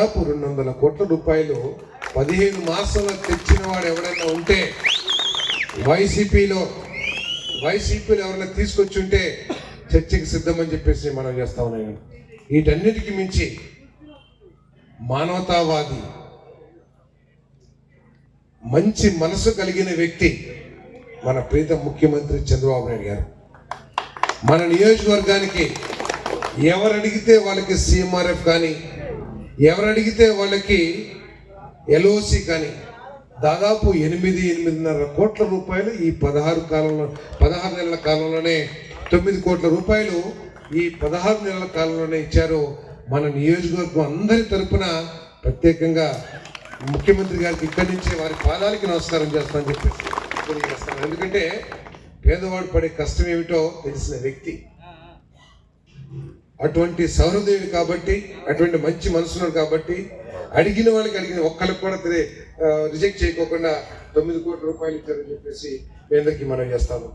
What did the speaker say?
200 కోట్ల రూపాయలు 15 మాసాలు తెచ్చిన వాడు ఎవరైనా ఉంటే వైసీపీలో ఎవరైనా తీసుకొచ్చి ఉంటే చర్చకి సిద్ధమని చెప్పేసి మనం చేస్తా ఉన్నాం. వీటన్నిటికీ మించి మానవతావాది, మంచి మనసు కలిగిన వ్యక్తి మన ప్రీతం ముఖ్యమంత్రి చంద్రబాబు నాయుడు గారు. మన నియోజకవర్గానికి ఎవరు అడిగితే వాళ్ళకి సిఎంఆర్ఎఫ్ కానీ, ఎవరు అడిగితే వాళ్ళకి ఎల్ఓసి కానీ దాదాపు 8.5 కోట్ల రూపాయలు ఈ 16 నెలల కాలంలోనే 9 కోట్ల రూపాయలు ఈ 16 నెలల కాలంలోనే ఇచ్చారు. మన నియోజకవర్గం అందరి తరపున ప్రత్యేకంగా ముఖ్యమంత్రి గారికి ఇక్కడి నుంచే వారి పాదాలకి నమస్కారం చేస్తానని చెప్పేసి తెలియజేస్తాను. ఎందుకంటే పేదవాడు పడే కష్టం ఏమిటో తెలిసిన వ్యక్తి, అటువంటి సౌహృదయుడు కాబట్టి, అటువంటి మంచి మనసున్నాడు కాబట్టి అడిగిన ఒక్కరికి కూడా రిజెక్ట్ చేయకోకుండా 9 కోట్ల రూపాయలు ఇచ్చారని చెప్పేసి మీ అందరికీ మనం చేస్తాము.